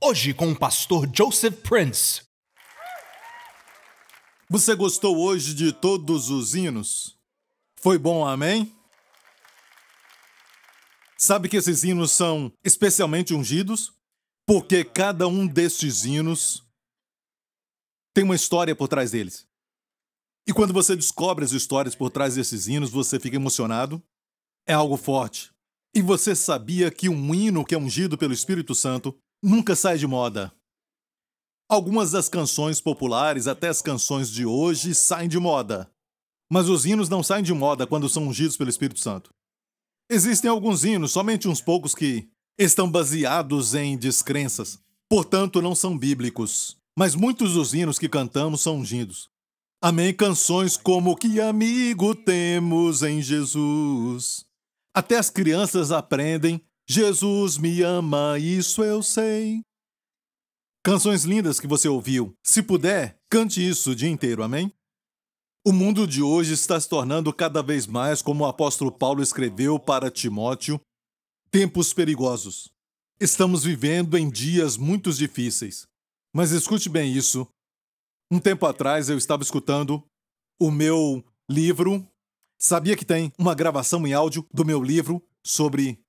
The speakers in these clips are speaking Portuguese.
Hoje com o pastor Joseph Prince. Você gostou hoje de todos os hinos? Foi bom, amém? Sabe que esses hinos são especialmente ungidos? Porque cada um destes hinos tem uma história por trás deles. E quando você descobre as histórias por trás desses hinos, você fica emocionado. É algo forte. E você sabia que um hino que é ungido pelo Espírito Santo nunca sai de moda? Algumas das canções populares, até as canções de hoje, saem de moda. Mas os hinos não saem de moda quando são ungidos pelo Espírito Santo. Existem alguns hinos, somente uns poucos, que estão baseados em descrenças, portanto não são bíblicos. Mas muitos dos hinos que cantamos são ungidos. Amém? Canções como Que Amigo Temos em Jesus. Até as crianças aprendem Jesus me ama, isso eu sei. Canções lindas que você ouviu. Se puder, cante isso o dia inteiro, amém? O mundo de hoje está se tornando cada vez mais, como o apóstolo Paulo escreveu para Timóteo, tempos perigosos. Estamos vivendo em dias muito difíceis. Mas escute bem isso. Um tempo atrás eu estava escutando o meu livro. Sabia que tem uma gravação em áudio do meu livro sobre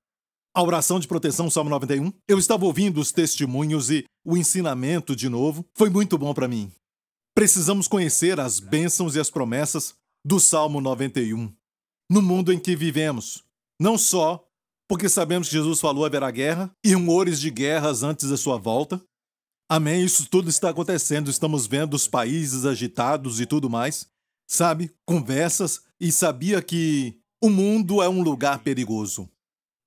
a oração de proteção, Salmo 91? Eu estava ouvindo os testemunhos e o ensinamento de novo. Foi muito bom para mim. Precisamos conhecer as bênçãos e as promessas do Salmo 91. No mundo em que vivemos. Não só porque sabemos que Jesus falou haverá guerra e rumores de guerras antes da sua volta. Amém? Isso tudo está acontecendo. Estamos vendo os países agitados e tudo mais. Sabe? Conversas. E sabia que o mundo é um lugar perigoso.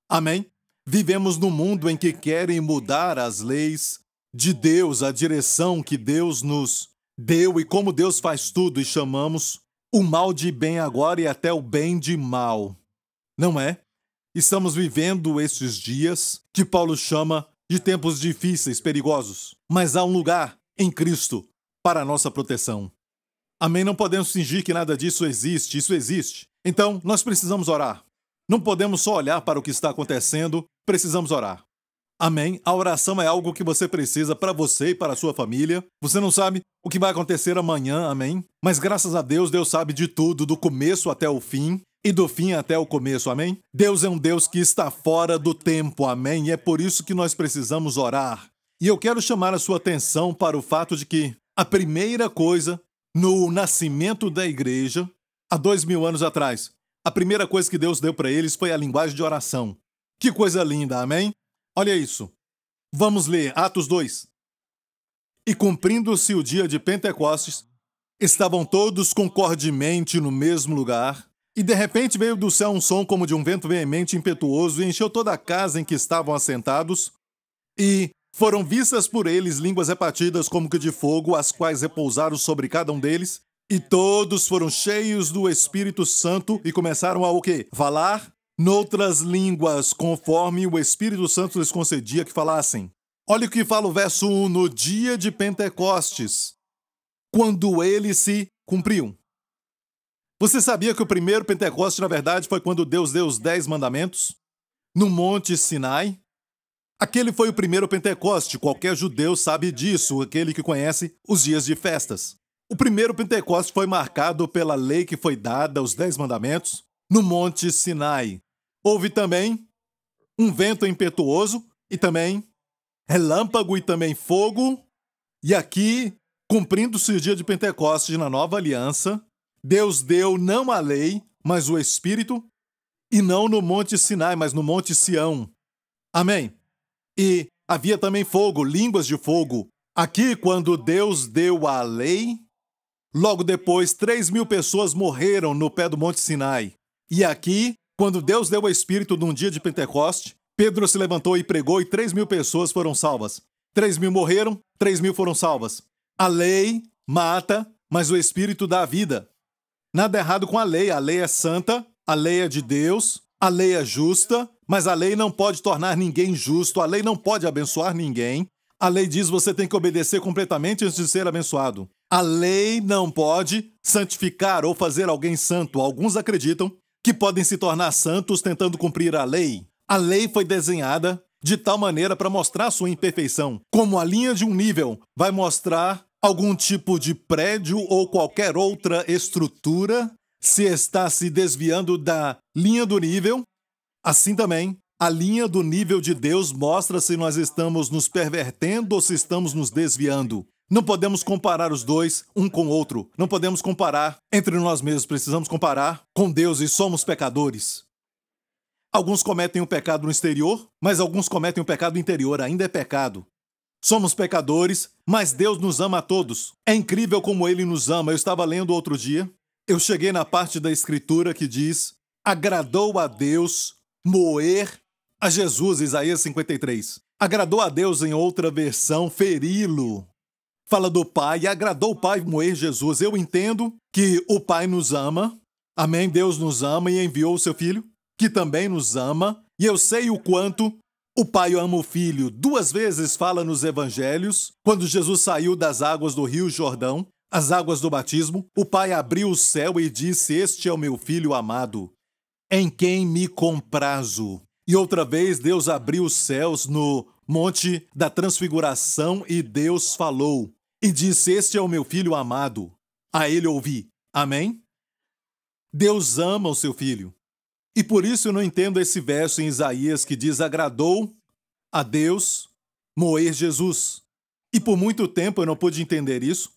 Amém? Vivemos num mundo em que querem mudar as leis de Deus, a direção que Deus nos deu e como Deus faz tudo, e chamamos o mal de bem agora e até o bem de mal. Não é? Estamos vivendo esses dias que Paulo chama de tempos difíceis, perigosos. Mas há um lugar em Cristo para a nossa proteção. Amém? Não podemos fingir que nada disso existe. Isso existe. Então, nós precisamos orar. Não podemos só olhar para o que está acontecendo, precisamos orar. Amém? A oração é algo que você precisa para você e para a sua família. Você não sabe o que vai acontecer amanhã, amém? Mas graças a Deus, Deus sabe de tudo, do começo até o fim e do fim até o começo, amém? Deus é um Deus que está fora do tempo, amém? E é por isso que nós precisamos orar. E eu quero chamar a sua atenção para o fato de que a primeira coisa no nascimento da igreja, há 2000 anos atrás, a primeira coisa que Deus deu para eles foi a linguagem de oração. Que coisa linda, amém? Olha isso. Vamos ler Atos 2. E cumprindo-se o dia de Pentecostes, estavam todos concordemente no mesmo lugar, e de repente veio do céu um som como de um vento veemente e impetuoso, e encheu toda a casa em que estavam assentados, e foram vistas por eles línguas repartidas como que de fogo, as quais repousaram sobre cada um deles, e todos foram cheios do Espírito Santo e começaram a o quê? Falar noutras línguas, conforme o Espírito Santo lhes concedia que falassem. Olha o que fala o verso 1, no dia de Pentecostes, quando ele se cumpriu. Você sabia que o primeiro Pentecostes, na verdade, foi quando Deus deu os 10 mandamentos? No Monte Sinai? Aquele foi o primeiro Pentecoste, qualquer judeu sabe disso, aquele que conhece os dias de festas. O primeiro Pentecoste foi marcado pela lei que foi dada, os 10 mandamentos, no Monte Sinai. Houve também um vento impetuoso e também relâmpago e também fogo. E aqui, cumprindo-se o dia de Pentecostes na nova aliança, Deus deu não a lei, mas o Espírito, e não no Monte Sinai, mas no Monte Sião. Amém? E havia também fogo, línguas de fogo. Aqui, quando Deus deu a lei, logo depois 3.000 pessoas morreram no pé do Monte Sinai. E aqui, quando Deus deu o Espírito num dia de Pentecoste, Pedro se levantou e pregou e 3.000 pessoas foram salvas. 3.000 morreram, 3.000 foram salvas. A lei mata, mas o Espírito dá vida. Nada errado com a lei é santa, a lei é de Deus, a lei é justa, mas a lei não pode tornar ninguém justo, a lei não pode abençoar ninguém. A lei diz que você tem que obedecer completamente antes de ser abençoado. A lei não pode santificar ou fazer alguém santo. Alguns acreditam que podem se tornar santos tentando cumprir a lei. A lei foi desenhada de tal maneira para mostrar sua imperfeição, como a linha de um nível vai mostrar algum tipo de prédio ou qualquer outra estrutura, se está se desviando da linha do nível, assim também, a linha do nível de Deus mostra se nós estamos nos pervertendo ou se estamos nos desviando. Não podemos comparar os dois um com o outro. Não podemos comparar entre nós mesmos. Precisamos comparar com Deus e somos pecadores. Alguns cometem o pecado no exterior, mas alguns cometem o pecado interior. Ainda é pecado. Somos pecadores, mas Deus nos ama a todos. É incrível como Ele nos ama. Eu estava lendo outro dia. Eu cheguei na parte da Escritura que diz: agradou a Deus moer a Jesus, Isaías 53. Agradou a Deus, em outra versão, feri-lo. Fala do Pai, e agradou o Pai moer Jesus. Eu entendo que o Pai nos ama, amém? Deus nos ama e enviou o seu Filho, que também nos ama, e eu sei o quanto o Pai ama o Filho. 2 vezes fala nos Evangelhos, quando Jesus saiu das águas do Rio Jordão, as águas do batismo, o Pai abriu o céu e disse: este é o meu Filho amado, em quem me comprazo. E outra vez Deus abriu os céus no Monte da Transfiguração e Deus falou e disse: este é o meu Filho amado, a ele ouvi. Amém? Deus ama o seu Filho. E por isso eu não entendo esse verso em Isaías que diz: agradou a Deus moer Jesus. E por muito tempo eu não pude entender isso.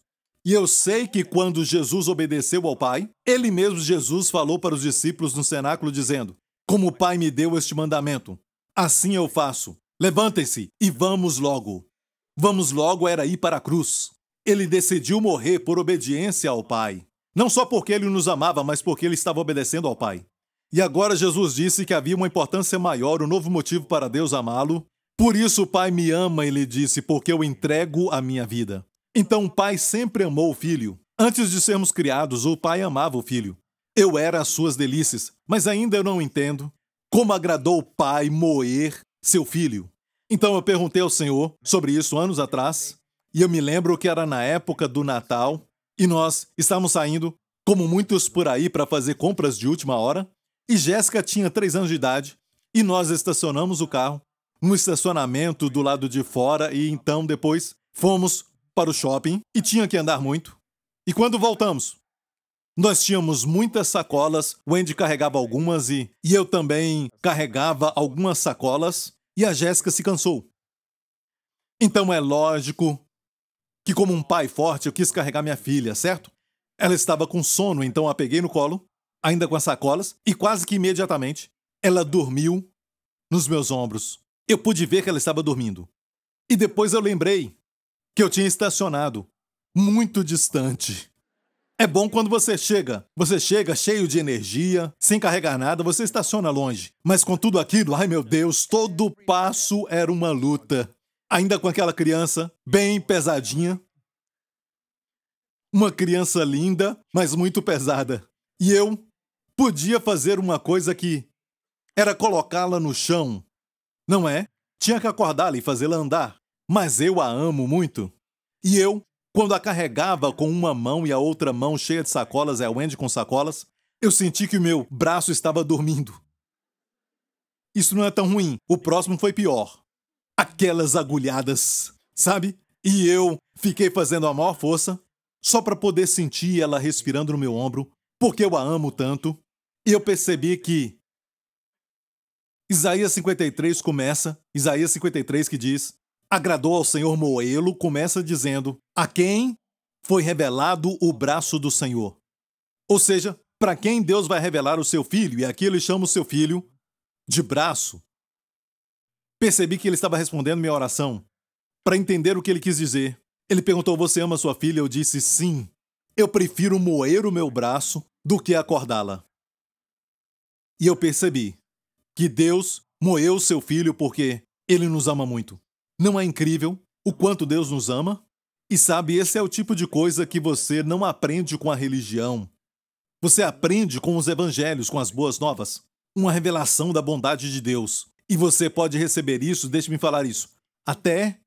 E eu sei que quando Jesus obedeceu ao Pai, ele mesmo, Jesus, falou para os discípulos no cenáculo dizendo: como o Pai me deu este mandamento, assim eu faço. Levantem-se e vamos logo. Vamos logo era ir para a cruz. Ele decidiu morrer por obediência ao Pai. Não só porque ele nos amava, mas porque ele estava obedecendo ao Pai. E agora Jesus disse que havia uma importância maior, um novo motivo para Deus amá-lo. Por isso o Pai me ama, ele disse, porque eu entrego a minha vida. Então o Pai sempre amou o Filho. Antes de sermos criados, o Pai amava o Filho. Eu era as suas delícias, mas ainda eu não entendo como agradou o Pai moer seu Filho. Então eu perguntei ao Senhor sobre isso anos atrás, e eu me lembro que era na época do Natal, e nós estávamos saindo, como muitos por aí, para fazer compras de última hora, e Jéssica tinha 3 anos de idade, e nós estacionamos o carro no estacionamento do lado de fora, e então depois fomos para o shopping, e tinha que andar muito. E quando voltamos, nós tínhamos muitas sacolas, o Andy carregava algumas e eu também carregava algumas sacolas e a Jéssica se cansou. Então é lógico que, como um pai forte, eu quis carregar minha filha, certo? Ela estava com sono, então a peguei no colo, ainda com as sacolas, e quase que imediatamente ela dormiu nos meus ombros. Eu pude ver que ela estava dormindo. E depois eu lembrei que eu tinha estacionado muito distante. É bom quando você chega cheio de energia, sem carregar nada, você estaciona longe. Mas com tudo aquilo, ai meu Deus, todo passo era uma luta. Ainda com aquela criança bem pesadinha. Uma criança linda, mas muito pesada. E eu podia fazer uma coisa que era colocá-la no chão. Não é? Tinha que acordá-la e fazê-la andar. Mas eu a amo muito. E eu, quando a carregava com uma mão e a outra mão cheia de sacolas, é o Andy com sacolas, eu senti que o meu braço estava dormindo. Isso não é tão ruim. O próximo foi pior. Aquelas agulhadas, sabe? E eu fiquei fazendo a maior força só para poder sentir ela respirando no meu ombro, porque eu a amo tanto. E eu percebi que Isaías 53 começa, Isaías 53 que diz: agradou ao Senhor moê-lo, começa dizendo: a quem foi revelado o braço do Senhor. Ou seja, para quem Deus vai revelar o seu filho, e aqui ele chama o seu filho de braço. Percebi que ele estava respondendo minha oração. Para entender o que ele quis dizer, ele perguntou: você ama sua filha? Eu disse: sim. Eu prefiro moer o meu braço do que acordá-la. E eu percebi que Deus moeu o seu filho porque ele nos ama muito. Não é incrível o quanto Deus nos ama? E sabe, esse é o tipo de coisa que você não aprende com a religião. Você aprende com os evangelhos, com as boas novas. Uma revelação da bondade de Deus. E você pode receber isso, deixe-me falar isso, até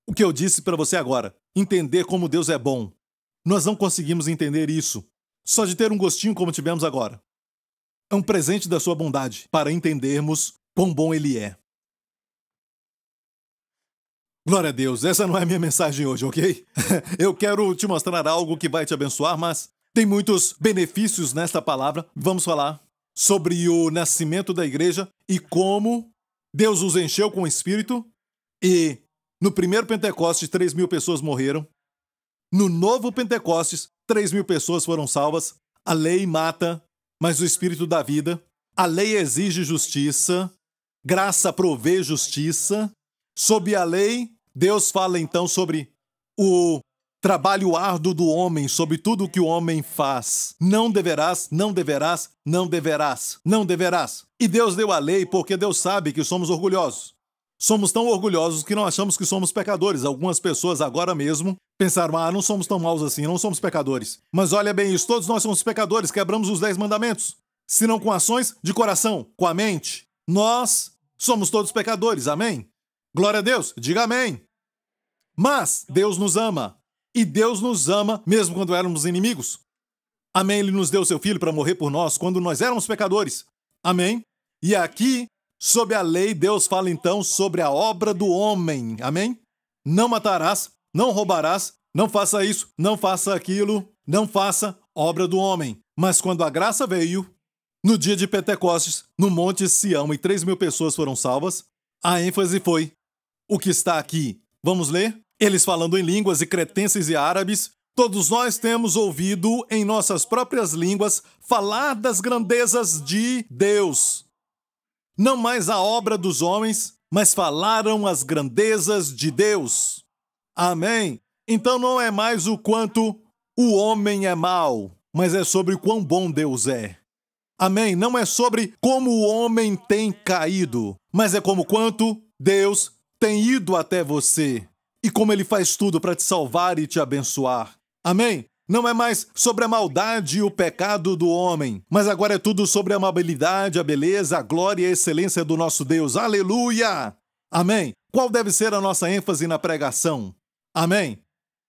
o que eu disse para você agora. Entender como Deus é bom. Nós não conseguimos entender isso só de ter um gostinho como tivemos agora. É um presente da sua bondade para entendermos quão bom Ele é. Glória a Deus, essa não é a minha mensagem hoje, ok? Eu quero te mostrar algo que vai te abençoar, mas tem muitos benefícios nesta palavra. Vamos falar sobre o nascimento da igreja e como Deus os encheu com o Espírito. E no primeiro Pentecostes, 3.000 pessoas morreram. No novo Pentecostes, 3.000 pessoas foram salvas. A lei mata, mas o Espírito dá vida. A lei exige justiça. Graça provê justiça. Sob a lei, Deus fala então sobre o trabalho árduo do homem, sobre tudo o que o homem faz. Não deverás, não deverás, não deverás, não deverás. E Deus deu a lei porque Deus sabe que somos orgulhosos. Somos tão orgulhosos que não achamos que somos pecadores. Algumas pessoas agora mesmo pensaram, não somos tão maus assim, não somos pecadores. Mas olha bem isso, todos nós somos pecadores, quebramos os 10 mandamentos. Se não com ações de coração, com a mente. Nós somos todos pecadores, amém? Glória a Deus, diga amém. Mas Deus nos ama. E Deus nos ama mesmo quando éramos inimigos. Amém, Ele nos deu seu Filho para morrer por nós quando nós éramos pecadores. Amém? E aqui, sob a lei, Deus fala então sobre a obra do homem. Amém? Não matarás, não roubarás, não faça isso, não faça aquilo, não faça obra do homem. Mas quando a graça veio, no dia de Pentecostes, no Monte Sião, e 3.000 pessoas foram salvas, a ênfase foi o que está aqui. Vamos ler? Eles falando em línguas e cretenses e árabes, todos nós temos ouvido em nossas próprias línguas falar das grandezas de Deus. Não mais a obra dos homens, mas falaram as grandezas de Deus. Amém? Então não é mais o quanto o homem é mau, mas é sobre o quão bom Deus é. Amém? Não é sobre como o homem tem caído, mas é como quanto Deus tem ido até você. E como Ele faz tudo para te salvar e te abençoar. Amém? Não é mais sobre a maldade e o pecado do homem, mas agora é tudo sobre a amabilidade, a beleza, a glória e a excelência do nosso Deus. Aleluia! Amém? Qual deve ser a nossa ênfase na pregação? Amém?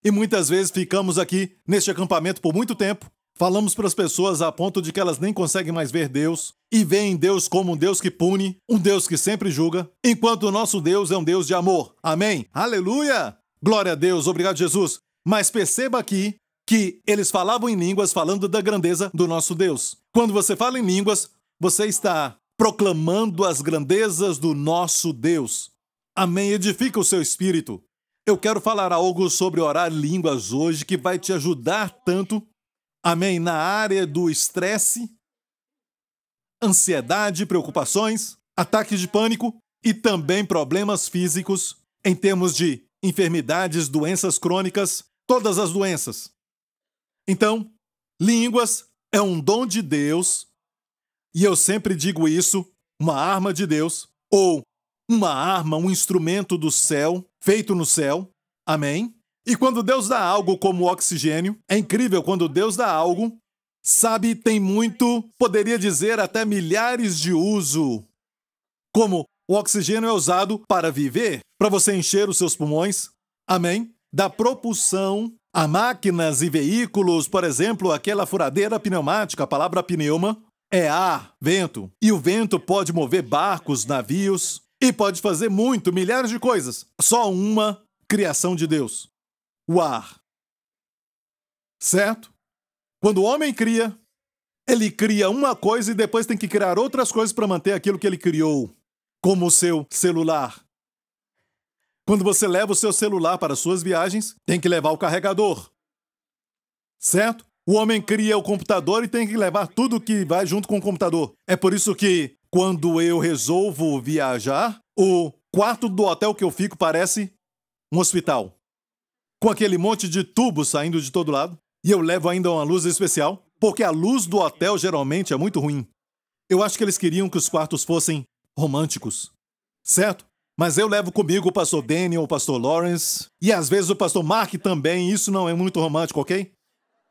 E muitas vezes ficamos aqui neste acampamento por muito tempo, falamos para as pessoas a ponto de que elas nem conseguem mais ver Deus e veem Deus como um Deus que pune, um Deus que sempre julga, enquanto o nosso Deus é um Deus de amor. Amém? Aleluia! Glória a Deus, obrigado Jesus. Mas perceba aqui que eles falavam em línguas falando da grandeza do nosso Deus. Quando você fala em línguas, você está proclamando as grandezas do nosso Deus. Amém? Edifica o seu espírito. Eu quero falar algo sobre orar em línguas hoje que vai te ajudar tanto. Amém? Na área do estresse, ansiedade, preocupações, ataques de pânico e também problemas físicos em termos de enfermidades, doenças crônicas, todas as doenças. Então, línguas é um dom de Deus e eu sempre digo isso, uma arma de Deus ou uma arma, um instrumento do céu, feito no céu. Amém? E quando Deus dá algo como oxigênio, é incrível quando Deus dá algo, sabe, tem muito, poderia dizer até milhares de uso. Como o oxigênio é usado para viver, para você encher os seus pulmões, amém? Da propulsão a máquinas e veículos, por exemplo, aquela furadeira pneumática, a palavra pneuma, é ar, vento. E o vento pode mover barcos, navios, e pode fazer muito, milhares de coisas. Só uma criação de Deus. O ar. Certo? Quando o homem cria, ele cria uma coisa e depois tem que criar outras coisas para manter aquilo que ele criou, como o seu celular. Quando você leva o seu celular para suas viagens, tem que levar o carregador. Certo? O homem cria o computador e tem que levar tudo que vai junto com o computador. É por isso que, quando eu resolvo viajar, o quarto do hotel que eu fico parece um hospital. Com aquele monte de tubos saindo de todo lado. E eu levo ainda uma luz especial, porque a luz do hotel geralmente é muito ruim. Eu acho que eles queriam que os quartos fossem românticos. Certo? Mas eu levo comigo o pastor Daniel, o pastor Lawrence, e às vezes o pastor Mark também. Isso não é muito romântico, ok?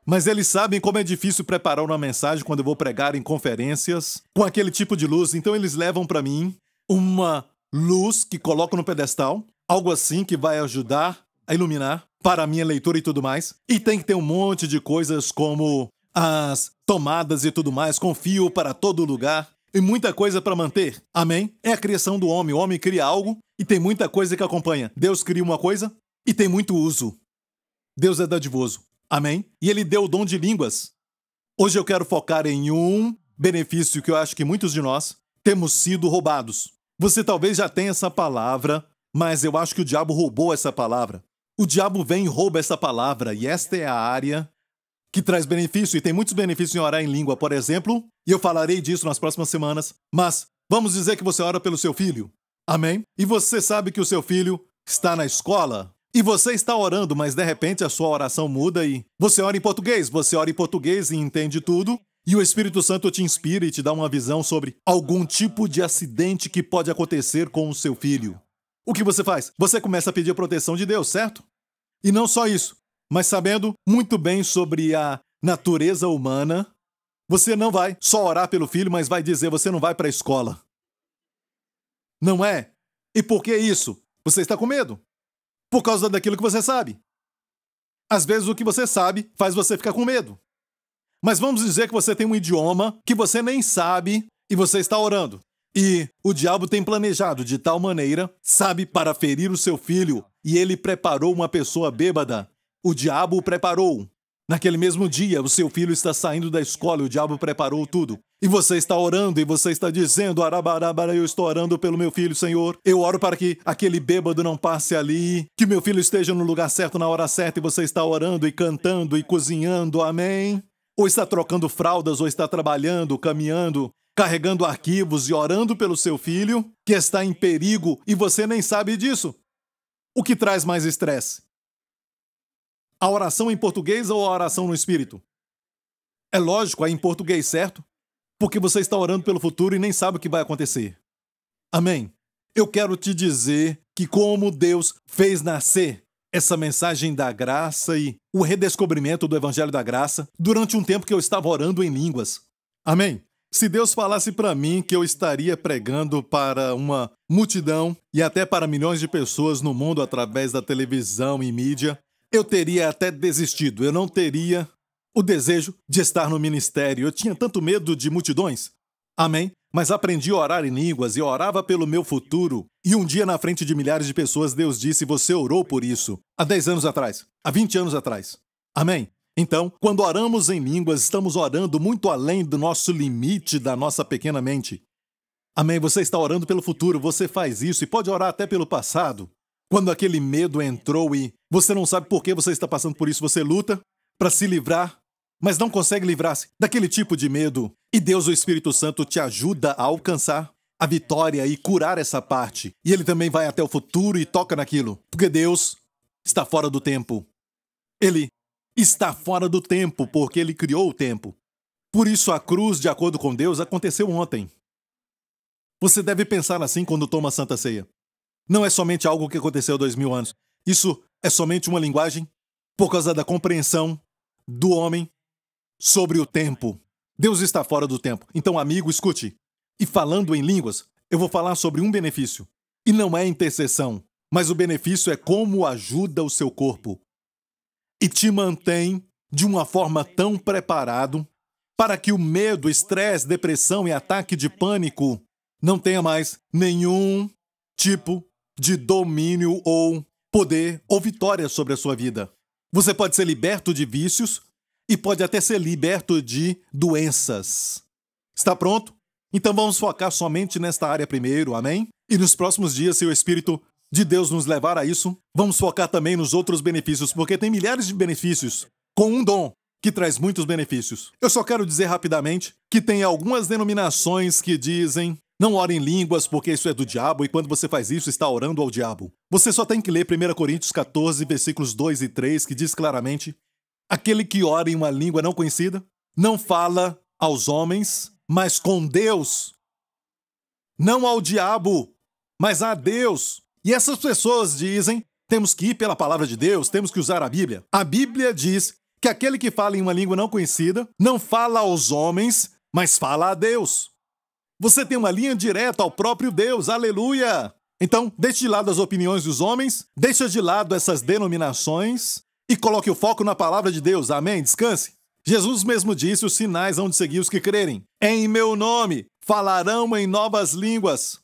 Mas eles sabem como é difícil preparar uma mensagem quando eu vou pregar em conferências com aquele tipo de luz. Então eles levam para mim uma luz que colocam no pedestal, algo assim que vai ajudar a iluminar para a minha leitura e tudo mais. E tem que ter um monte de coisas como as tomadas e tudo mais, com fio para todo lugar e muita coisa para manter. Amém? É a criação do homem. O homem cria algo E tem muita coisa que acompanha. Deus cria uma coisa e tem muito uso. Deus é dadivoso. Amém? E Ele deu o dom de línguas. Hoje eu quero focar em um benefício que eu acho que muitos de nós temos sido roubados. Você talvez já tenha essa palavra, mas eu acho que o diabo roubou essa palavra. O diabo vem e rouba essa palavra, e esta é a área que traz benefício, e tem muitos benefícios em orar em língua, por exemplo, e eu falarei disso nas próximas semanas, mas vamos dizer que você ora pelo seu filho. Amém? E você sabe que o seu filho está na escola, e você está orando, mas de repente a sua oração muda e você ora em português e entende tudo, e o Espírito Santo te inspira e te dá uma visão sobre algum tipo de acidente que pode acontecer com o seu filho. O que você faz? Você começa a pedir a proteção de Deus, certo? E não só isso, mas sabendo muito bem sobre a natureza humana, você não vai só orar pelo filho, mas vai dizer, você não vai para a escola. Não é? E por que isso? Você está com medo. Por causa daquilo que você sabe. Às vezes o que você sabe faz você ficar com medo. Mas vamos dizer que você tem um idioma que você nem sabe e você está orando. E o diabo tem planejado de tal maneira, sabe, para ferir o seu filho, e ele preparou uma pessoa bêbada. O diabo o preparou. Naquele mesmo dia, o seu filho está saindo da escola e o diabo preparou tudo. E você está orando e você está dizendo, arabarabara, eu estou orando pelo meu filho, Senhor. Eu oro para que aquele bêbado não passe ali, que meu filho esteja no lugar certo na hora certa, e você está orando e cantando e cozinhando, amém? Ou está trocando fraldas, ou está trabalhando, caminhando, carregando arquivos e orando pelo seu filho, que está em perigo e você nem sabe disso. O que traz mais estresse? A oração em português ou a oração no Espírito? É lógico, é em português, certo? Porque você está orando pelo futuro e nem sabe o que vai acontecer. Amém? Eu quero te dizer que como Deus fez nascer essa mensagem da graça e o redescobrimento do Evangelho da Graça durante um tempo que eu estava orando em línguas. Amém? Se Deus falasse para mim que eu estaria pregando para uma multidão e até para milhões de pessoas no mundo através da televisão e mídia, eu teria até desistido. Eu não teria o desejo de estar no ministério. Eu tinha tanto medo de multidões. Amém? Mas aprendi a orar em línguas e orava pelo meu futuro. E um dia, na frente de milhares de pessoas, Deus disse, você orou por isso. Há 10 anos atrás. Há 20 anos atrás. Amém? Então, quando oramos em línguas, estamos orando muito além do nosso limite, da nossa pequena mente. Amém? Você está orando pelo futuro, você faz isso e pode orar até pelo passado. Quando aquele medo entrou e você não sabe por que você está passando por isso, você luta para se livrar, mas não consegue livrar-se daquele tipo de medo. E Deus, o Espírito Santo, te ajuda a alcançar a vitória e curar essa parte. E Ele também vai até o futuro e toca naquilo. Porque Deus está fora do tempo. Ele está fora do tempo porque Ele criou o tempo. Por isso a cruz, de acordo com Deus, aconteceu ontem. Você deve pensar assim quando toma a Santa Ceia. Não é somente algo que aconteceu há 2000 anos. Isso é somente uma linguagem por causa da compreensão do homem sobre o tempo. Deus está fora do tempo. Então, amigo, escute. E falando em línguas, eu vou falar sobre um benefício. E não é intercessão, mas o benefício é como ajuda o seu corpo. E te mantém de uma forma tão preparado para que o medo, estresse, depressão e ataque de pânico não tenha mais nenhum tipo de domínio ou poder ou vitória sobre a sua vida. Você pode ser liberto de vícios e pode até ser liberto de doenças. Está pronto? Então vamos focar somente nesta área primeiro, amém? E nos próximos dias, se o Espírito de Deus nos levar a isso, vamos focar também nos outros benefícios, porque tem milhares de benefícios com um dom que traz muitos benefícios. Eu só quero dizer rapidamente que tem algumas denominações que dizem não ore em línguas porque isso é do diabo e quando você faz isso está orando ao diabo. Você só tem que ler 1 Coríntios 14, versículos 2 e 3, que diz claramente: aquele que ora em uma língua não conhecida não fala aos homens, mas com Deus. Não ao diabo, mas a Deus. E essas pessoas dizem, temos que ir pela palavra de Deus, temos que usar a Bíblia. A Bíblia diz que aquele que fala em uma língua não conhecida não fala aos homens, mas fala a Deus. Você tem uma linha direta ao próprio Deus, aleluia! Então, deixe de lado as opiniões dos homens, deixe de lado essas denominações e coloque o foco na palavra de Deus, amém? Descanse. Jesus mesmo disse, os sinais hão de seguir os que crerem. Em meu nome falarão em novas línguas.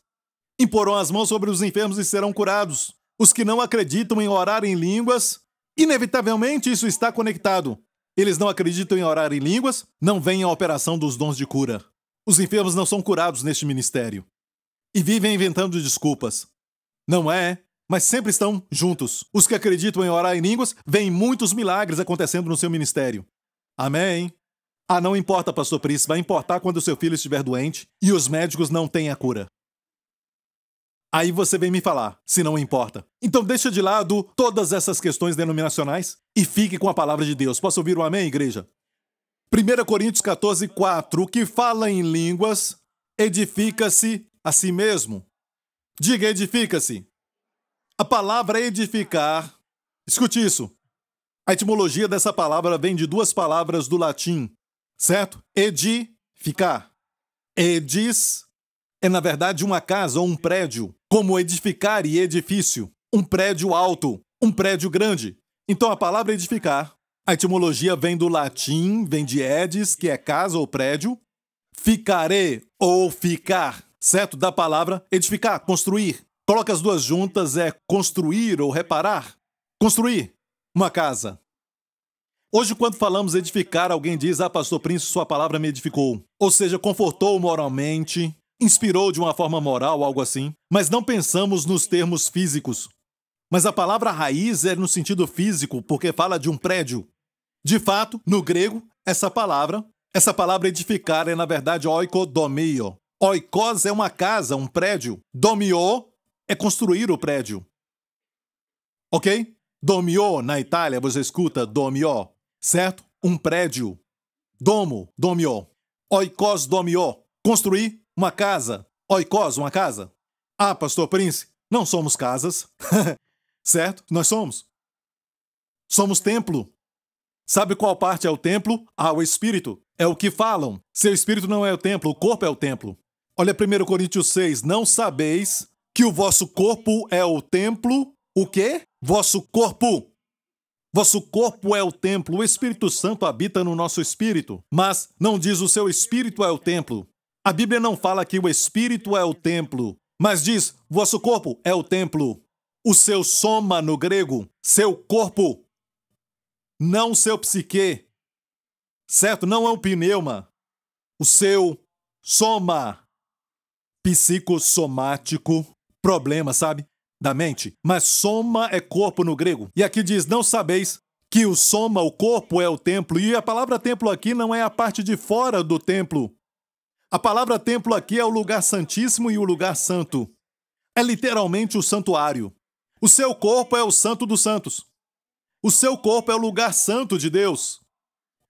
Imporão as mãos sobre os enfermos e serão curados. Os que não acreditam em orar em línguas, inevitavelmente isso está conectado. Eles não acreditam em orar em línguas, não veem a operação dos dons de cura. Os enfermos não são curados neste ministério. E vivem inventando desculpas. Não é, mas sempre estão juntos. Os que acreditam em orar em línguas veem muitos milagres acontecendo no seu ministério. Amém? Ah, não importa, pastor Prince, vai importar quando o seu filho estiver doente e os médicos não têm a cura. Aí você vem me falar, se não importa. Então deixa de lado todas essas questões denominacionais e fique com a palavra de Deus. Posso ouvir um amém, igreja? 1 Coríntios 14, 4. O que fala em línguas edifica-se a si mesmo. Diga, edifica-se. A palavra edificar, escute isso. A etimologia dessa palavra vem de duas palavras do latim, certo? Edificar. Edis é, na verdade, uma casa ou um prédio, como edificar e edifício. Um prédio alto, um prédio grande. Então a palavra edificar, a etimologia vem do latim, vem de edis, que é casa ou prédio, ficare ou ficar, certo? Da palavra edificar, construir. Coloca as duas juntas, é construir ou reparar. Construir uma casa. Hoje, quando falamos edificar, alguém diz, pastor Prince, sua palavra me edificou. Ou seja, confortou moralmente, inspirou de uma forma moral, algo assim. Mas não pensamos nos termos físicos. Mas a palavra raiz é no sentido físico, porque fala de um prédio. De fato, no grego, essa palavra edificar é, na verdade, oikodomio. Oikos é uma casa, um prédio. Domio é construir o prédio. Ok? Domio, na Itália, você escuta domio, certo? Um prédio. Domo, domio. Oikos, domio. Construir uma casa. Oikos, uma casa. Ah, pastor Prince, não somos casas. Certo? Nós somos. Somos templo. Sabe qual parte é o templo? O espírito. É o que falam. Seu espírito não é o templo, o corpo é o templo. Olha 1 Coríntios 6. Não sabeis que o vosso corpo é o templo? O quê? Vosso corpo. Vosso corpo é o templo. O Espírito Santo habita no nosso espírito. Mas não diz o seu espírito é o templo. A Bíblia não fala que o espírito é o templo, mas diz, vosso corpo é o templo. O seu soma no grego, seu corpo. Não seu psique. Certo? Não é um pneuma. O seu soma. Psicossomático. Problema, sabe? Da mente. Mas soma é corpo no grego. E aqui diz, não sabeis que o soma, o corpo, é o templo. E a palavra templo aqui não é a parte de fora do templo. A palavra templo aqui é o lugar santíssimo e o lugar santo. É literalmente o santuário. O seu corpo é o santo dos santos. O seu corpo é o lugar santo de Deus.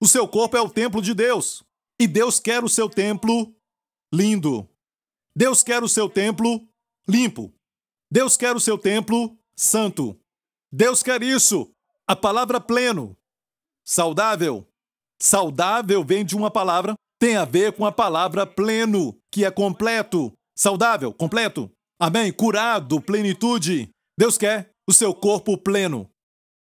O seu corpo é o templo de Deus. E Deus quer o seu templo lindo. Deus quer o seu templo limpo. Deus quer o seu templo santo. Deus quer isso. A palavra pleno. Saudável. Saudável vem de uma palavra, tem a ver com a palavra pleno, que é completo. Saudável, completo. Amém? Curado, plenitude. Deus quer o seu corpo pleno.